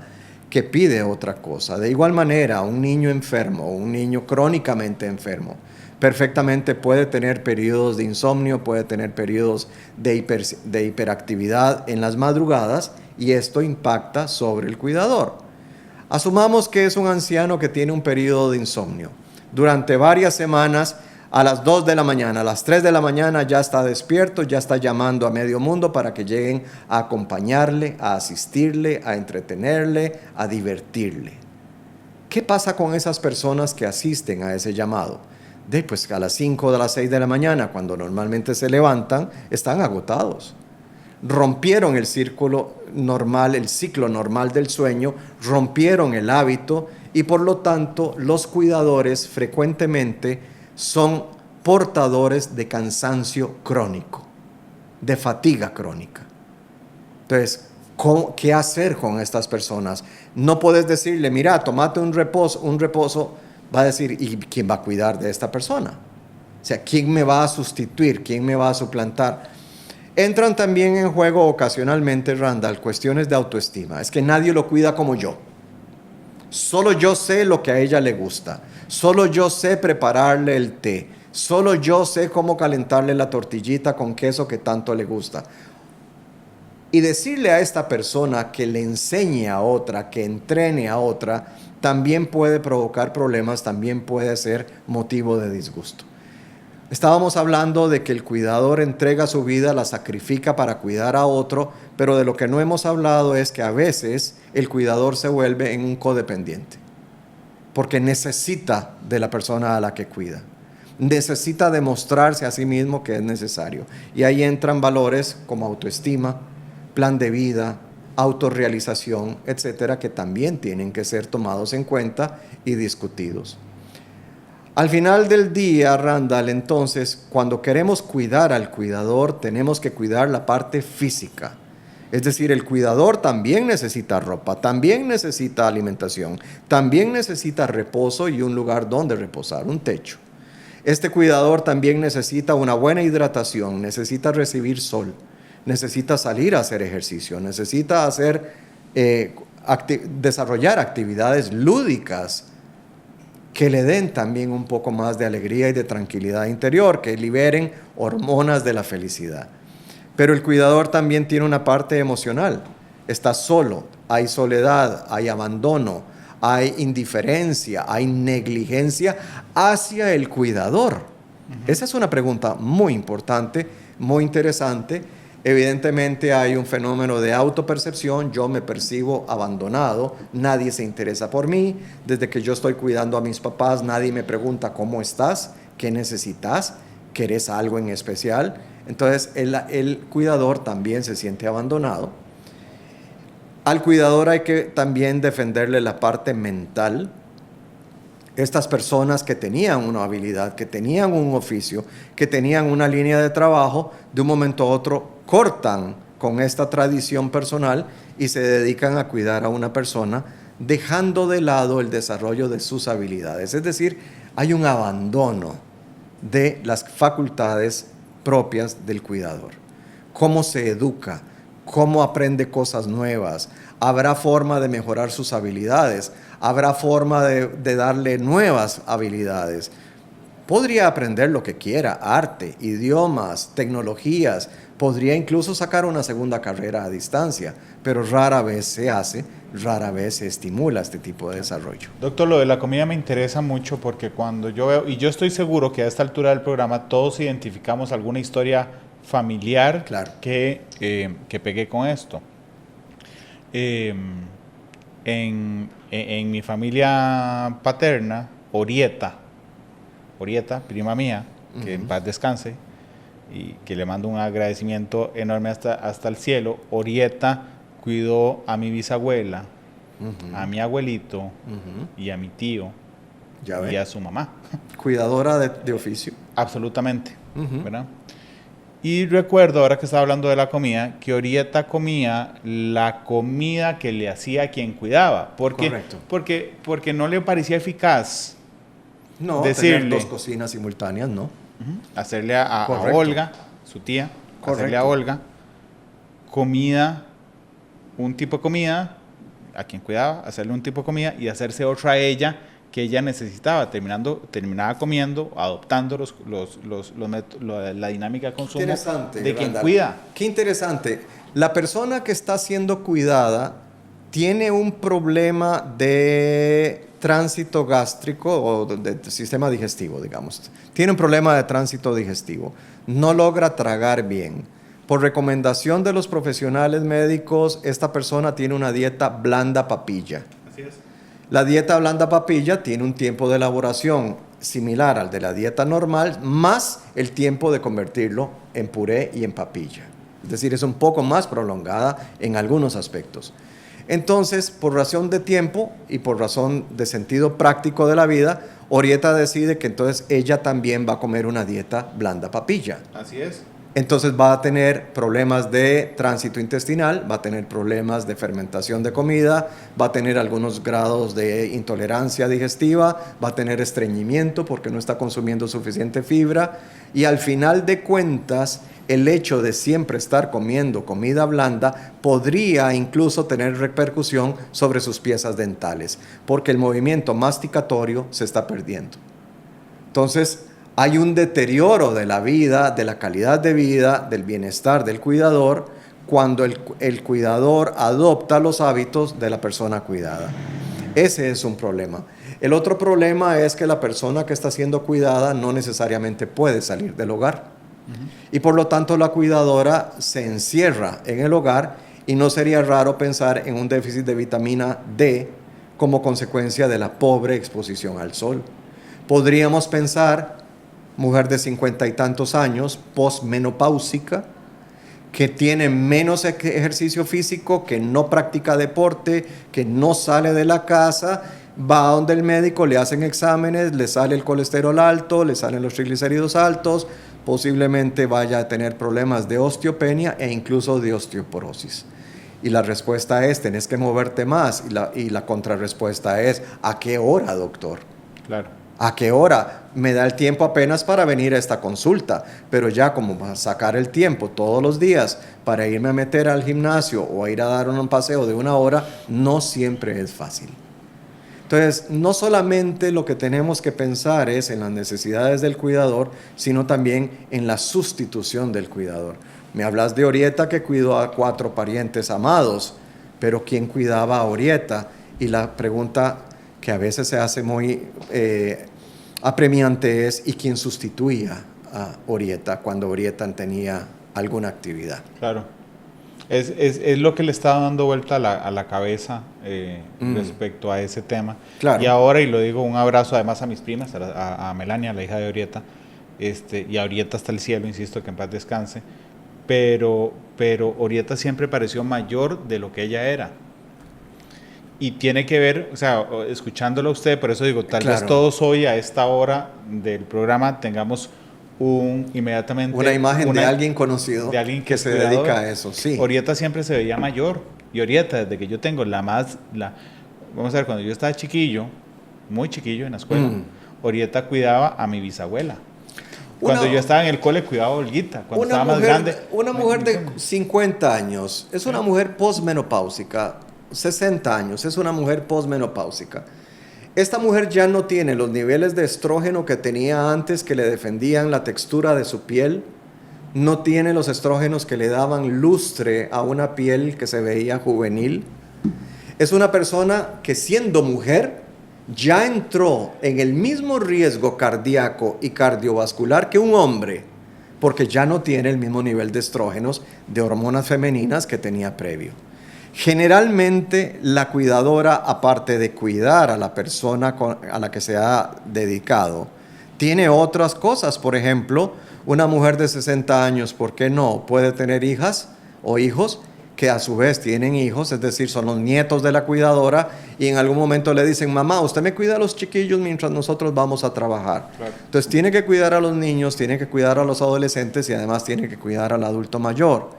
que pide otra cosa. De igual manera, un niño enfermo, un niño crónicamente enfermo, perfectamente puede tener periodos de insomnio, puede tener periodos de hiperactividad en las madrugadas, y esto impacta sobre el cuidador. Asumamos que es un anciano que tiene un periodo de insomnio. Durante varias semanas, a las 2 de la mañana, a las 3 de la mañana ya está despierto, ya está llamando a medio mundo para que lleguen a acompañarle, a asistirle, a entretenerle, a divertirle. ¿Qué pasa con esas personas que asisten a ese llamado? Pues a las 5 o a las 6 de la mañana, cuando normalmente se levantan, están agotados. Rompieron el círculo normal, el ciclo normal del sueño, rompieron el hábito y por lo tanto los cuidadores frecuentemente son portadores de cansancio crónico, de fatiga crónica. Entonces, ¿qué hacer con estas personas? No puedes decirle, mira, tómate un reposo, va a decir, ¿y quién va a cuidar de esta persona? O sea, ¿quién me va a sustituir? ¿Quién me va a suplantar? Entran también en juego ocasionalmente, Randall, cuestiones de autoestima. Es que nadie lo cuida como yo. Solo yo sé lo que a ella le gusta. Solo yo sé prepararle el té. Solo yo sé cómo calentarle la tortillita con queso que tanto le gusta. Y decirle a esta persona que le enseñe a otra, que entrene a otra, también puede provocar problemas, también puede ser motivo de disgusto. Estábamos hablando de que el cuidador entrega su vida, la sacrifica para cuidar a otro, pero de lo que no hemos hablado es que a veces el cuidador se vuelve en un codependiente, porque necesita de la persona a la que cuida. Necesita demostrarse a sí mismo que es necesario. Y ahí entran valores como autoestima, plan de vida, autorrealización, etcétera, que también tienen que ser tomados en cuenta y discutidos. Al final del día, Randall, entonces, cuando queremos cuidar al cuidador, tenemos que cuidar la parte física. Es decir, el cuidador también necesita ropa, también necesita alimentación, también necesita reposo y un lugar donde reposar, un techo. Este cuidador también necesita una buena hidratación, necesita recibir sol, necesita salir a hacer ejercicio, necesita desarrollar actividades lúdicas que le den también un poco más de alegría y de tranquilidad interior, que liberen hormonas de la felicidad. Pero el cuidador también tiene una parte emocional. Está solo, hay soledad, hay abandono, hay indiferencia, hay negligencia hacia el cuidador. Esa es una pregunta muy importante, muy interesante. Evidentemente hay un fenómeno de autopercepción, yo me percibo abandonado, nadie se interesa por mí, desde que yo estoy cuidando a mis papás, nadie me pregunta cómo estás, qué necesitas, querés algo en especial. Entonces el cuidador también se siente abandonado. Al cuidador hay que también defenderle la parte mental. Estas personas que tenían una habilidad, que tenían un oficio, que tenían una línea de trabajo, de un momento a otro cortan con esta tradición personal y se dedican a cuidar a una persona, dejando de lado el desarrollo de sus habilidades. Es decir, hay un abandono de las facultades propias del cuidador. ¿Cómo se educa? ¿Cómo aprende cosas nuevas? ¿Habrá forma de mejorar sus habilidades? ¿Habrá forma de darle nuevas habilidades? podría aprender lo que quiera, arte, idiomas, tecnologías, podría incluso sacar una segunda carrera a distancia, pero rara vez se hace, rara vez se estimula este tipo de desarrollo. Doctor, lo de la comida me interesa mucho porque cuando yo veo, y yo estoy seguro que a esta altura del programa todos identificamos alguna historia familiar Claro. que pegué con esto. En mi familia paterna, Orieta, prima mía, que en paz descanse, y que le mando un agradecimiento enorme hasta el cielo. Orieta cuidó a mi bisabuela, a mi abuelito y a mi tío Ya ve. y a su mamá. Cuidadora de oficio. Absolutamente, ¿verdad? Y recuerdo, ahora que estaba hablando de la comida, que Orieta comía la comida que le hacía a quien cuidaba. Correcto. Porque no le parecía eficaz No, decirle, tener dos cocinas simultáneas, ¿no? hacerle a Correcto. Olga, su tía, hacerle a Correcto. Olga comida, un tipo de comida a quien cuidaba, hacerle un tipo de comida y hacerse otra a ella que ella necesitaba, terminaba comiendo, adoptando la dinámica de consumo Interesante, de quien Randall. cuida. Qué interesante. La persona que está siendo cuidada tiene un problema de tránsito gástrico o de sistema digestivo, digamos. Tiene un problema de tránsito digestivo. No logra tragar bien. Por recomendación de los profesionales médicos, esta persona tiene una dieta blanda papilla. Así es. La dieta blanda papilla tiene un tiempo de elaboración similar al de la dieta normal, más el tiempo de convertirlo en puré y en papilla. Es decir, es un poco más prolongada en algunos aspectos. Entonces, por razón de tiempo y por razón de sentido práctico de la vida, Orieta decide que entonces ella también va a comer una dieta blanda papilla. Así es. Entonces va a tener problemas de tránsito intestinal, va a tener problemas de fermentación de comida, va a tener algunos grados de intolerancia digestiva, va a tener estreñimiento porque no está consumiendo suficiente fibra y al final de cuentas el hecho de siempre estar comiendo comida blanda podría incluso tener repercusión sobre sus piezas dentales porque el movimiento masticatorio se está perdiendo. Entonces, hay un deterioro de la vida, de la calidad de vida, del bienestar del cuidador, cuando el cuidador adopta los hábitos de la persona cuidada. Ese es un problema. El otro problema es que la persona que está siendo cuidada no necesariamente puede salir del hogar. Y por lo tanto la cuidadora se encierra en el hogar y no sería raro pensar en un déficit de vitamina D como consecuencia de la pobre exposición al sol. Podríamos pensar mujer de 50 y tantos años, posmenopáusica, que tiene menos ejercicio físico, que no practica deporte, que no sale de la casa, va a donde el médico, le hacen exámenes, le sale el colesterol alto, le salen los triglicéridos altos, posiblemente vaya a tener problemas de osteopenia e incluso de osteoporosis. Y la respuesta es, tenés que moverte más. Y la contrarrespuesta es, ¿a qué hora, doctor? Claro. ¿A qué hora? Me da el tiempo apenas para venir a esta consulta, pero ya como para sacar el tiempo todos los días para irme a meter al gimnasio o a ir a dar un paseo de 1 hora, no siempre es fácil. Entonces, no solamente lo que tenemos que pensar es en las necesidades del cuidador, sino también en la sustitución del cuidador. Me hablas de Orieta que cuidó a 4 parientes amados, pero ¿quién cuidaba a Orieta? Y la pregunta que a veces se hace muy apremiante es, ¿y quién sustituía a Orieta cuando Orieta tenía alguna actividad? Claro. Es lo que le está dando vuelta a la cabeza respecto a ese tema. Claro. Y ahora, y lo digo, un abrazo además a mis primas, a Melania, la hija de Orieta, y a Orieta hasta el cielo, insisto, que en paz descanse, pero Orieta siempre pareció mayor de lo que ella era. Y tiene que ver, o sea, escuchándolo a usted, por eso digo, tal vez todos hoy a esta hora del programa tengamos inmediatamente una imagen de alguien conocido, de alguien que se dedica a eso, sí. Orieta siempre se veía mayor, y Orieta, desde que yo tengo vamos a ver, cuando yo estaba chiquillo, muy chiquillo en la escuela, Orieta cuidaba a mi bisabuela. Cuando yo estaba en el cole cuidaba a Olguita, cuando estaba más grande. Una mujer de 50 años, es una mujer posmenopáusica, 60 años, es una mujer posmenopáusica. Esta mujer ya no tiene los niveles de estrógeno que tenía antes, que le defendían la textura de su piel. No tiene los estrógenos que le daban lustre a una piel que se veía juvenil. Es una persona que, siendo mujer, ya entró en el mismo riesgo cardíaco y cardiovascular que un hombre, porque ya no tiene el mismo nivel de estrógenos, de hormonas femeninas que tenía previo. Generalmente la cuidadora, aparte de cuidar a la persona a la que se ha dedicado, tiene otras cosas. Por ejemplo, una mujer de 60 años, ¿por qué no? Puede tener hijas o hijos que a su vez tienen hijos, es decir, son los nietos de la cuidadora, y en algún momento le dicen: mamá, usted me cuida a los chiquillos mientras nosotros vamos a trabajar. Claro. Entonces tiene que cuidar a los niños, tiene que cuidar a los adolescentes y además tiene que cuidar al adulto mayor.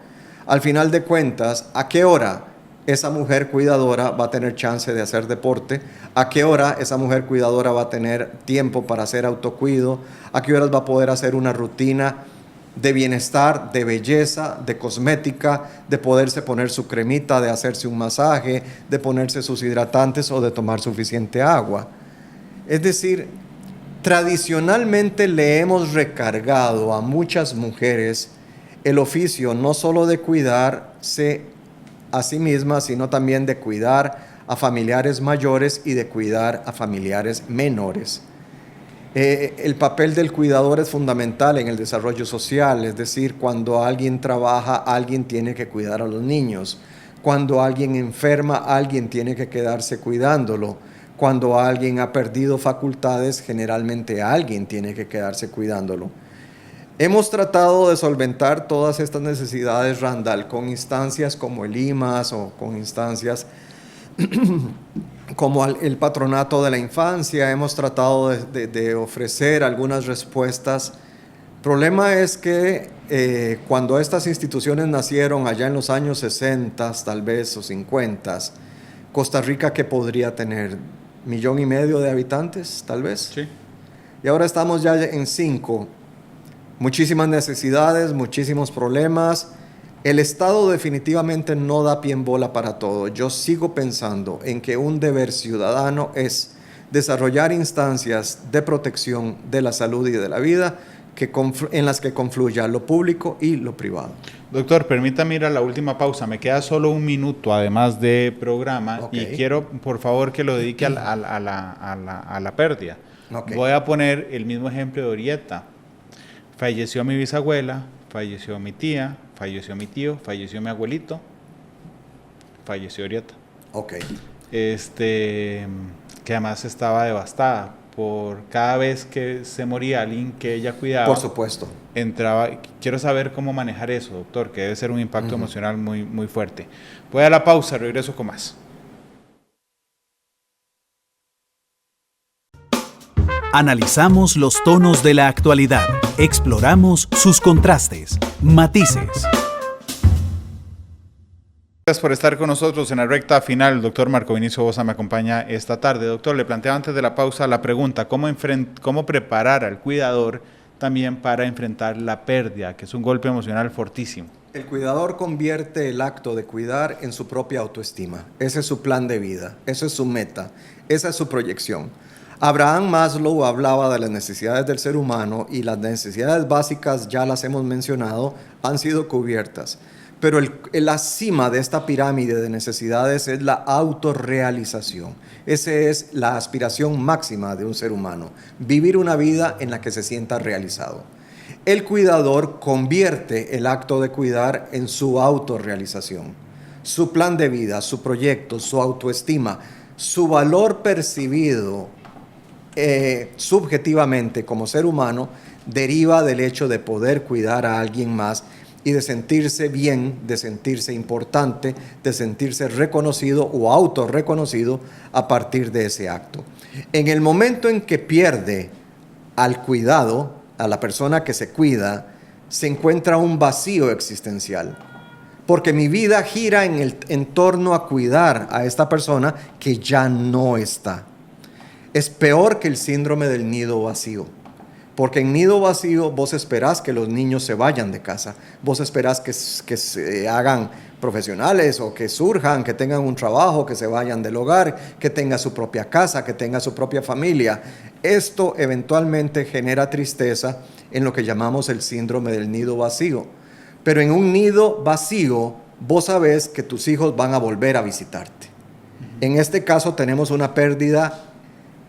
Al final de cuentas, ¿a qué hora esa mujer cuidadora va a tener chance de hacer deporte? ¿A qué hora esa mujer cuidadora va a tener tiempo para hacer autocuido? ¿A qué horas va a poder hacer una rutina de bienestar, de belleza, de cosmética, de poderse poner su cremita, de hacerse un masaje, de ponerse sus hidratantes o de tomar suficiente agua? Es decir, tradicionalmente le hemos recargado a muchas mujeres el oficio no solo de cuidarse a sí misma, sino también de cuidar a familiares mayores y de cuidar a familiares menores. El papel del cuidador es fundamental en el desarrollo social, es decir, cuando alguien trabaja, alguien tiene que cuidar a los niños. Cuando alguien enferma, alguien tiene que quedarse cuidándolo. Cuando alguien ha perdido facultades, generalmente alguien tiene que quedarse cuidándolo. Hemos tratado de solventar todas estas necesidades, Randall, con instancias como el IMAS o con instancias como el Patronato de la Infancia. Hemos tratado de ofrecer algunas respuestas. El problema es que cuando estas instituciones nacieron allá en los años 60, tal vez, o 50, Costa Rica, ¿qué podría tener? ¿1,5 millones de habitantes, tal vez? Sí. Y ahora estamos ya en 5. Muchísimas necesidades, muchísimos problemas. El Estado definitivamente no da pie en bola para todo. Yo sigo pensando en que un deber ciudadano es desarrollar instancias de protección de la salud y de la vida en las que confluya lo público y lo privado. Doctor, permítame ir a la última pausa. Me queda solo 1 minuto, además de programa, y quiero, por favor, que lo dedique a la pérdida. Voy a poner el mismo ejemplo de Orieta. Falleció mi bisabuela, falleció mi tía, falleció mi tío, falleció mi abuelito, falleció Orieta. Que además estaba devastada por cada vez que se moría alguien que ella cuidaba. Por supuesto. Entraba. Quiero saber cómo manejar eso, doctor, que debe ser un impacto emocional muy, muy fuerte. Voy a la pausa, regreso con más. Analizamos los tonos de la actualidad, exploramos sus contrastes, matices. Gracias por estar con nosotros en la recta final. El doctor Marco Vinicio Bosa me acompaña esta tarde. Doctor, le planteaba antes de la pausa la pregunta: ¿cómo preparar al cuidador también para enfrentar la pérdida, que es un golpe emocional fortísimo? El cuidador convierte el acto de cuidar en su propia autoestima. Ese es su plan de vida, esa es su meta, esa es su proyección. Abraham Maslow hablaba de las necesidades del ser humano y las necesidades básicas, ya las hemos mencionado, han sido cubiertas. Pero la cima de esta pirámide de necesidades es la autorrealización. Esa es la aspiración máxima de un ser humano, vivir una vida en la que se sienta realizado. El cuidador convierte el acto de cuidar en su autorrealización. Su plan de vida, su proyecto, su autoestima, su valor percibido subjetivamente como ser humano deriva del hecho de poder cuidar a alguien más y de sentirse bien, de sentirse importante, de sentirse reconocido o autorreconocido a partir de ese acto. En el momento en que pierde al cuidado, a la persona que se cuida, se encuentra un vacío existencial. Porque mi vida gira en torno a cuidar a esta persona que ya no está. Es peor que el síndrome del nido vacío. Porque en nido vacío vos esperás que los niños se vayan de casa, vos esperás que se hagan profesionales o que surjan, que tengan un trabajo, que se vayan del hogar, que tengan su propia casa, que tengan su propia familia. Esto eventualmente genera tristeza en lo que llamamos el síndrome del nido vacío. Pero en un nido vacío, vos sabés que tus hijos van a volver a visitarte. En este caso tenemos una pérdida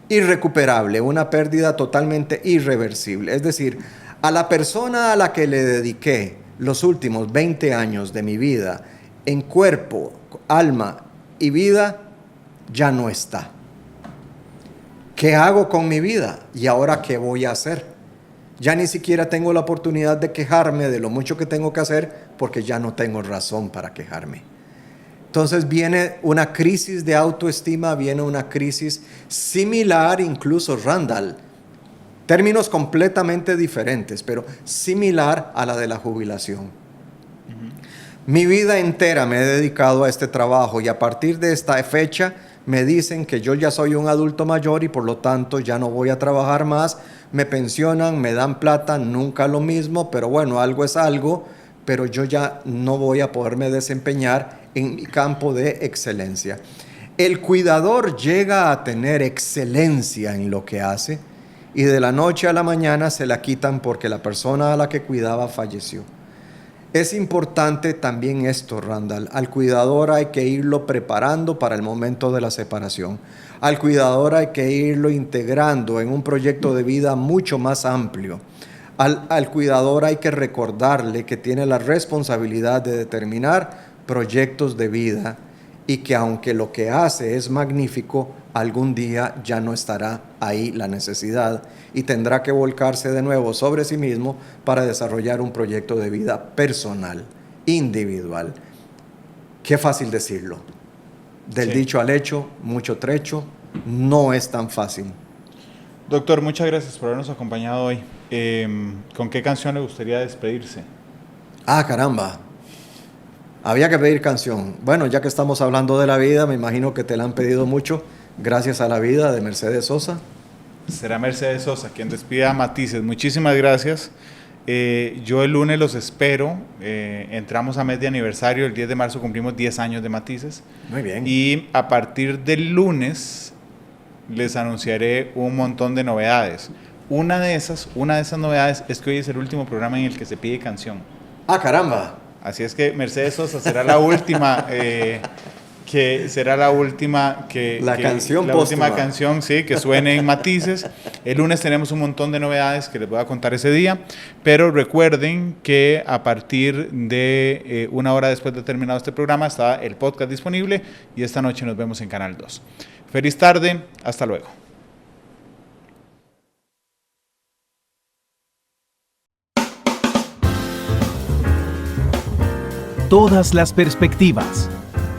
irrecuperable, una pérdida totalmente irreversible. Es decir, a la persona a la que le dediqué los últimos 20 años de mi vida, en cuerpo, alma y vida, ya no está. ¿Qué hago con mi vida? ¿Y ahora qué voy a hacer? Ya ni siquiera tengo la oportunidad de quejarme de lo mucho que tengo que hacer, porque ya no tengo razón para quejarme. Entonces viene una crisis de autoestima, viene una crisis similar, incluso Randall, términos completamente diferentes, pero similar a la de la jubilación. Mi vida entera me he dedicado a este trabajo y a partir de esta fecha me dicen que yo ya soy un adulto mayor y por lo tanto ya no voy a trabajar más, me pensionan, me dan plata, nunca lo mismo, pero bueno, algo es algo, pero yo ya no voy a poderme desempeñar en mi campo de excelencia. El cuidador llega a tener excelencia en lo que hace y de la noche a la mañana se la quitan porque la persona a la que cuidaba falleció. Es importante también esto, Randall. Al cuidador hay que irlo preparando para el momento de la separación. Al cuidador hay que irlo integrando en un proyecto de vida mucho más amplio. Al cuidador hay que recordarle que tiene la responsabilidad de determinar proyectos de vida y que aunque lo que hace es magnífico, algún día ya no estará ahí la necesidad y tendrá que volcarse de nuevo sobre sí mismo para desarrollar un proyecto de vida personal, individual. Qué fácil decirlo. Del dicho al hecho, mucho trecho, no es tan fácil. Doctor, muchas gracias por habernos acompañado hoy. ¿Con qué canción le gustaría despedirse? Ah, caramba. Había que pedir canción. Bueno, ya que estamos hablando de la vida, me imagino que te la han pedido mucho. Gracias a la vida, de Mercedes Sosa. Será Mercedes Sosa quien despida a Matices. Muchísimas gracias. Yo el lunes los espero. Entramos a mes de aniversario. El 10 de marzo cumplimos 10 años de Matices. Muy bien. Y a partir del lunes les anunciaré un montón de novedades. Una de esas novedades es que hoy es el último programa en el que se pide canción. Ah, caramba. Así es que Mercedes Sosa será la última última canción, sí, que suene en Matices. El lunes tenemos un montón de novedades que les voy a contar ese día, pero recuerden que a partir de una hora después de terminado este programa está el podcast disponible y esta noche nos vemos en Canal 2. Feliz tarde, hasta luego. Todas las perspectivas,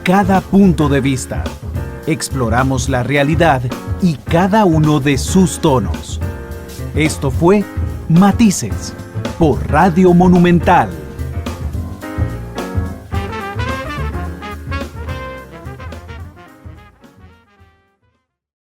cada punto de vista. Exploramos la realidad y cada uno de sus tonos. Esto fue Matices por Radio Monumental.